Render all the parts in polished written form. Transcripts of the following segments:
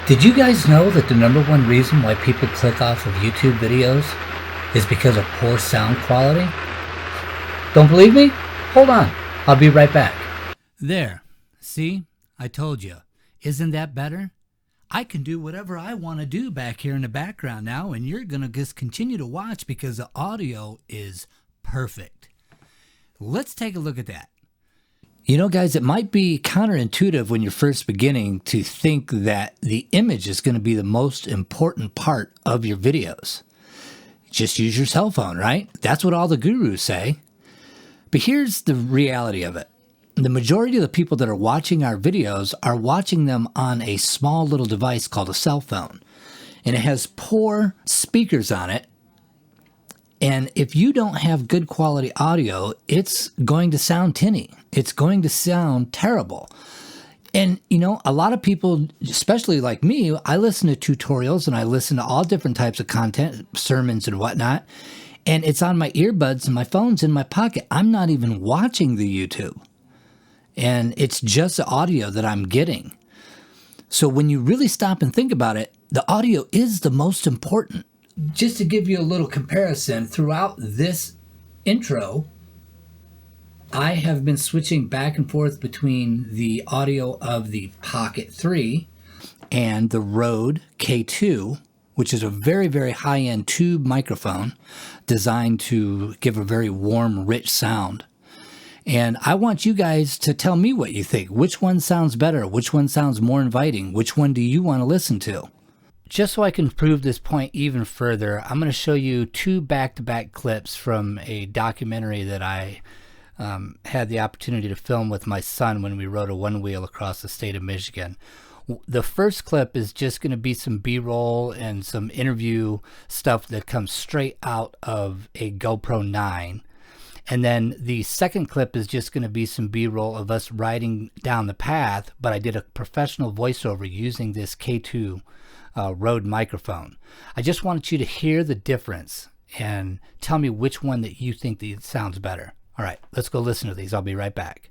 Did you guys know that the number one reason why people click off of YouTube videos is because of poor sound quality? Don't believe me? Hold on. I'll be right back. There. See? I told you. Isn't that better? I can do whatever I want to do back here in the background now, and you're going to just continue to watch because the audio is perfect. Let's take a look at that. You know, guys, it might be counterintuitive when you're first beginning to think that the image is going to be the most important part of your videos. Just use your cell phone, right? That's what all the gurus say. But here's the reality of it. The majority of the people that are watching our videos are watching them on a small little device called a cell phone. And it has poor speakers on it. And if you don't have good quality audio, it's going to sound tinny. It's going to sound terrible. And, you know, a lot of people, especially like me, I listen to tutorials and I listen to all different types of content, sermons and whatnot. And it's on my earbuds and my phone's in my pocket. I'm not even watching the YouTube. And it's just the audio that I'm getting. So when you really stop and think about it, the audio is the most important. Just to give you a little comparison, throughout this intro, I have been switching back and forth between the audio of the Pocket 3 and the Rode K2, which is a very, very high-end tube microphone designed to give a very warm, rich sound. And I want you guys to tell me what you think. Which one sounds better? Which one sounds more inviting? Which one do you want to listen to? Just so I can prove this point even further, I'm going to show you two back-to-back clips from a documentary that I had the opportunity to film with my son when we rode a one-wheel across the state of Michigan. The first clip is just going to be some B-roll and some interview stuff that comes straight out of a GoPro 9. And then the second clip is just going to be some B-roll of us riding down the path, but I did a professional voiceover using this K2 Rode microphone. I just wanted you to hear the difference and tell me which one that you think that sounds better. All right, let's go listen to these. I'll be right back.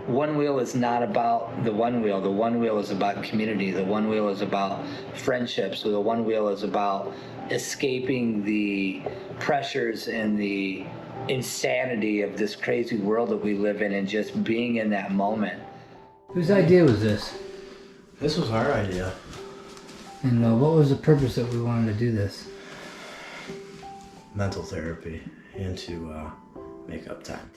One wheel is not about the one wheel. The one wheel is about community. The one wheel is about friendships. So the one wheel is about escaping the pressures and the insanity of this crazy world that we live in and just being in that moment. Whose idea was this? This was our idea. And what was the purpose that we wanted to do this? Mental therapy and to make up time.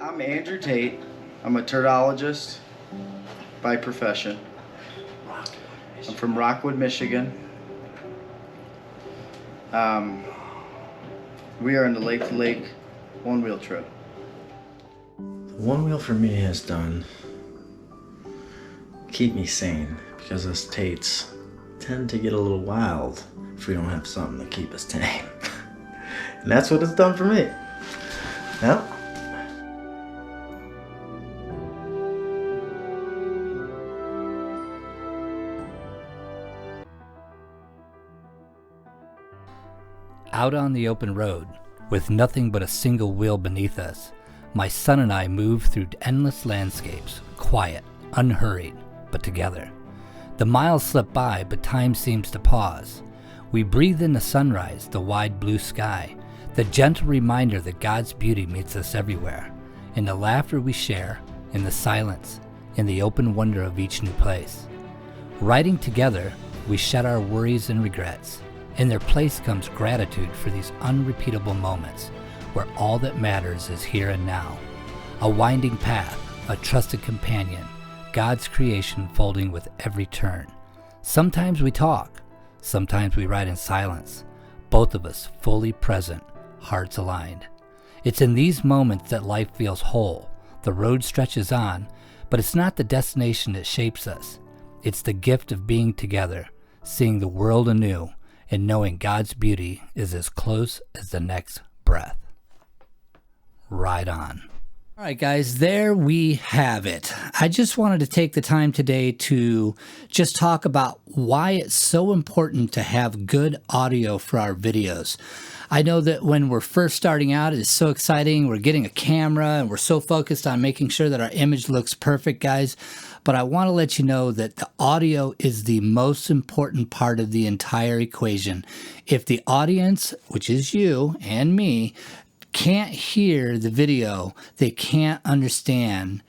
I'm Andrew Tate. I'm a turtologist by profession. I'm from Rockwood, Michigan. We are on the Lake to Lake one-wheel trip. The one wheel for me has done keep me sane because us Tates tend to get a little wild if we don't have something to keep us tame. And that's what it's done for me. Yep. Out on the open road, with nothing but a single wheel beneath us, my son and I move through endless landscapes, quiet, unhurried, but together. The miles slip by, but time seems to pause. We breathe in the sunrise, the wide blue sky, the gentle reminder that God's beauty meets us everywhere, in the laughter we share, in the silence, in the open wonder of each new place. Riding together, we shed our worries and regrets. In their place comes gratitude for these unrepeatable moments where all that matters is here and now. A winding path, a trusted companion, God's creation folding with every turn. Sometimes we talk, sometimes we ride in silence, both of us fully present, hearts aligned. It's in these moments that life feels whole. The road stretches on, but it's not the destination that shapes us. It's the gift of being together, seeing the world anew, and knowing God's beauty is as close as the next breath. Ride on. All right, guys, there we have it. I just wanted to take the time today to just talk about why it's so important to have good audio for our videos. I know that when we're first starting out, it's so exciting. We're getting a camera and we're so focused on making sure that our image looks perfect, guys. But I want to let you know that the audio is the most important part of the entire equation. If the audience, which is you and me, can't hear the video, they can't understand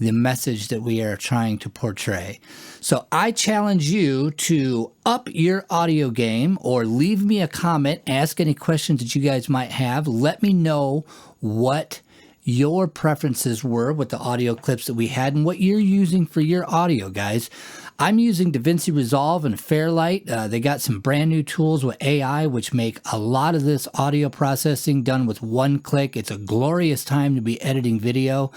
the message that we are trying to portray. So I challenge you to up your audio game or leave me a comment, ask any questions that you guys might have. Let me know what your preferences were with the audio clips that we had and what you're using for your audio, guys. I'm using DaVinci Resolve and Fairlight. They got some brand new tools with AI, which make a lot of this audio processing done with one click. It's a glorious time to be editing video.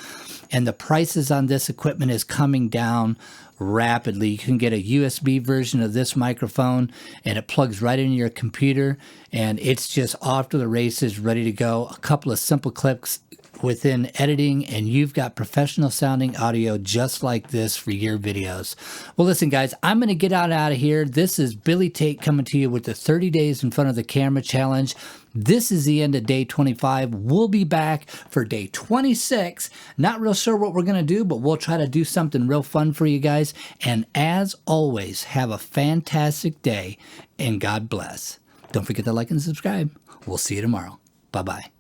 And the prices on this equipment is coming down rapidly. You can get a USB version of this microphone and it plugs right into your computer and it's just off to the races, ready to go. A couple of simple clicks within editing and you've got professional sounding audio just like this for your videos. Well, listen guys, I'm going to get out of here. This is Billy Tate coming to you with the 30 days in front of the camera challenge. This is the end of day 25. We'll be back for day 26. Not real sure what we're going to do, but we'll try to do something real fun for you guys. And as always, have a fantastic day and God bless. Don't forget to like and subscribe. We'll see you tomorrow. Bye-bye.